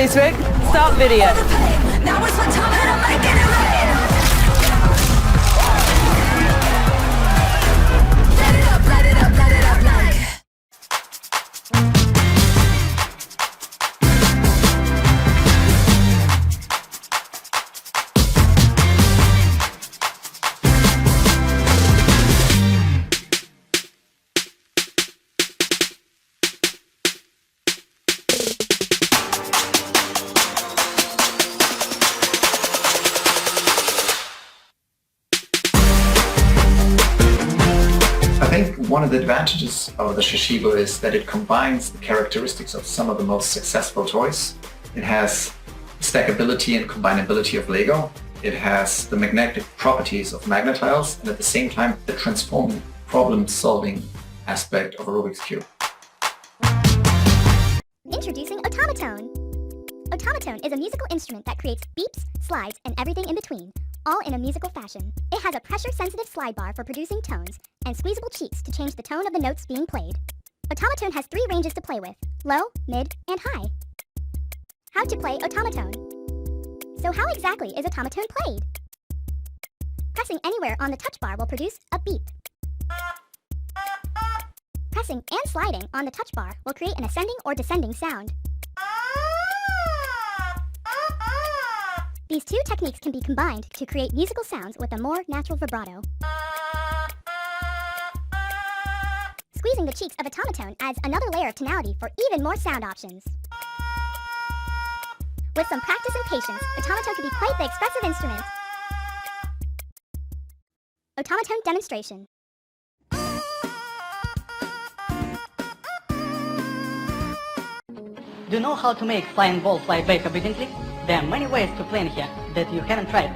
Please, Rick, start video. Now it's my time and I'm making it rain. Let it up, let it up, let it up, like. I think one of the advantages of the Shishibo is that it combines the characteristics of some of the most successful toys. It has stackability and combinability of Lego. It has the magnetic properties of Magnetiles, and at the same time the transforming problem-solving aspect of a Rubik's Cube. Introducing Automaton. Automaton is a musical instrument that creates beeps, slides, and everything in between, all in a musical fashion. It has a pressure-sensitive slide bar for producing tones and squeezable cheeks to change the tone of the notes being played. Automaton has 3 ranges to play with: low, mid, and high. How to play Automaton. So how exactly is Automaton played? Pressing anywhere on the touch bar will produce a beep. Pressing and sliding on the touch bar will create an ascending or descending sound. These 2 techniques can be combined to create musical sounds with a more natural vibrato. Squeezing the cheeks of Automaton adds another layer of tonality for even more sound options. With some practice and patience, Automaton can be quite the expressive instrument. Automaton demonstration. Do you know how to make flying ball fly back obediently? There are many ways to play in here that you haven't tried.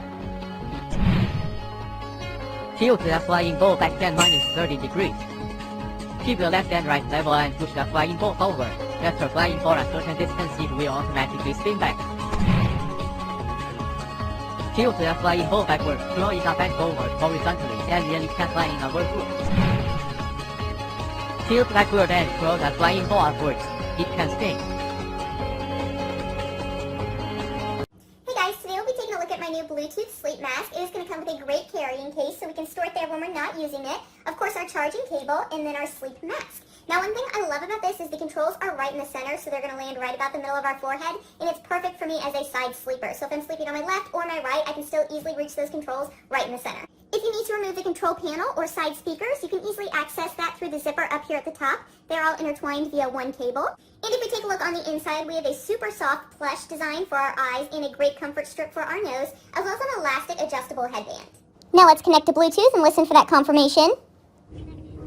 Tilt the flying ball back 10 minus 30 degrees. Keep your left and right level and push the flying ball forward. After flying for a certain distance, it will automatically spin back. Tilt the flying ball backward, throw it up and forward horizontally, and then it can fly in a whirlpool. Tilt backward and throw the flying ball upwards. It can spin. My new Bluetooth sleep mask. It is going to come with a great carrying case so we can store it there when we're not using it. Of course, our charging cable, and then our sleep mask. Now, one thing I love about this is the controls are right in the center, so they're going to land right about the middle of our forehead, and it's perfect for me as a side sleeper. So if I'm sleeping on my left or my right, I can still easily reach those controls right in the center. If you need to remove the control panel or side speakers, you can easily access that through the zipper up here at the top. They're all intertwined via one cable. And if we take a look on the inside, we have a super soft plush design for our eyes and a great comfort strip for our nose, as well as an elastic adjustable headband. Now let's connect to Bluetooth and listen for that confirmation.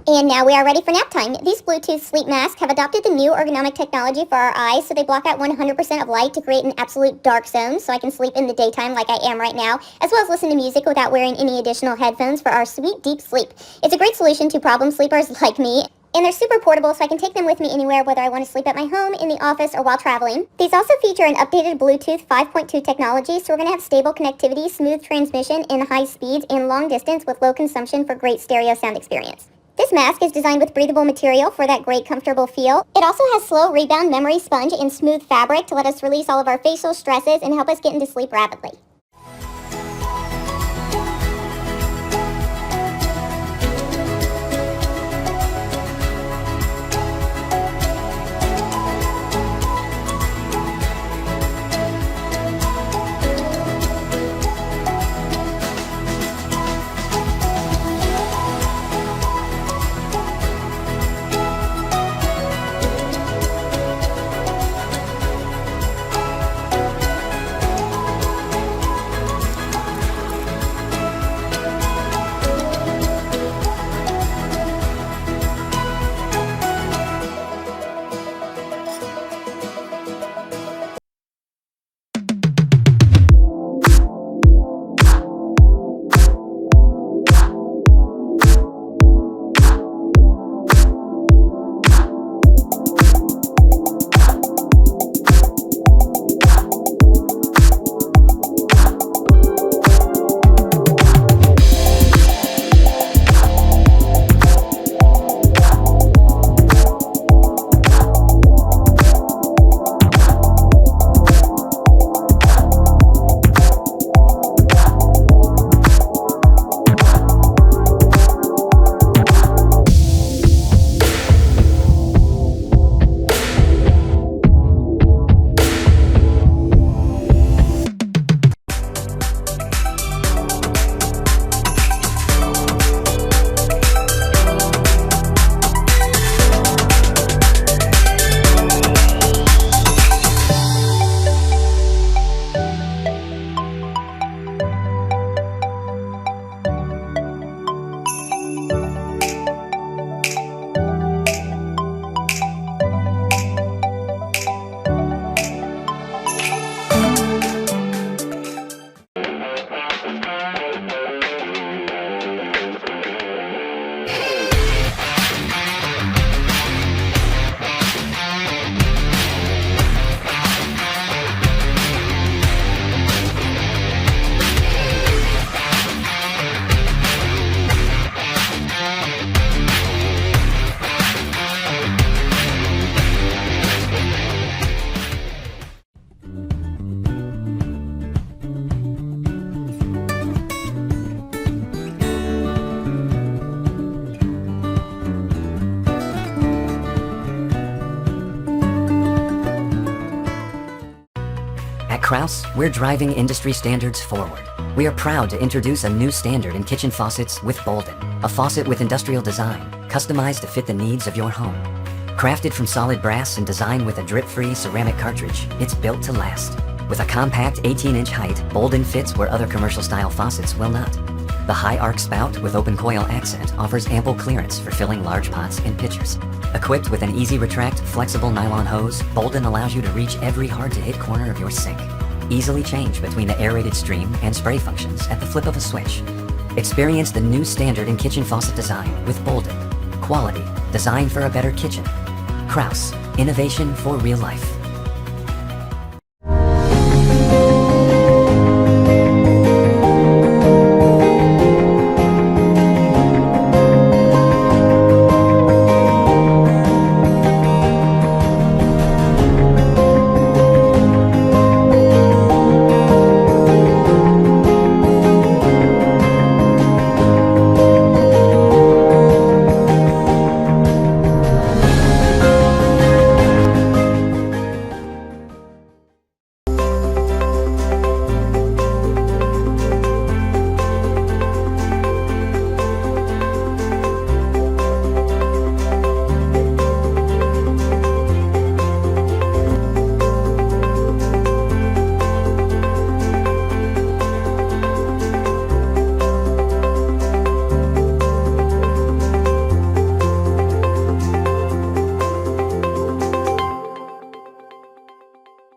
And now we are ready for nap time. These Bluetooth sleep masks have adopted the new ergonomic technology for our eyes, so they block out 100% of light to create an absolute dark zone, so I can sleep in the daytime like I am right now, as well as listen to music without wearing any additional headphones for our sweet, deep sleep. It's a great solution to problem sleepers like me, and they're super portable, so I can take them with me anywhere, whether I want to sleep at my home, in the office, or while traveling. These also feature an updated Bluetooth 5.2 technology, so we're going to have stable connectivity, smooth transmission in high speeds, and long distance with low consumption for great stereo sound experience. This mask is designed with breathable material for that great comfortable feel. It also has slow rebound memory sponge and smooth fabric to let us release all of our facial stresses and help us get into sleep rapidly. Kraus, we're driving industry standards forward. We are proud to introduce a new standard in kitchen faucets with Bolden, a faucet with industrial design, customized to fit the needs of your home. Crafted from solid brass and designed with a drip-free ceramic cartridge, it's built to last. With a compact 18-inch height, Bolden fits where other commercial-style faucets will not. The high arc spout with open coil accent offers ample clearance for filling large pots and pitchers. Equipped with an easy retract, flexible nylon hose, Bolden allows you to reach every hard-to-hit corner of your sink. Easily change between the aerated stream and spray functions at the flip of a switch. Experience the new standard in kitchen faucet design with Bolden. Quality, designed for a better kitchen. Kraus, innovation for real life.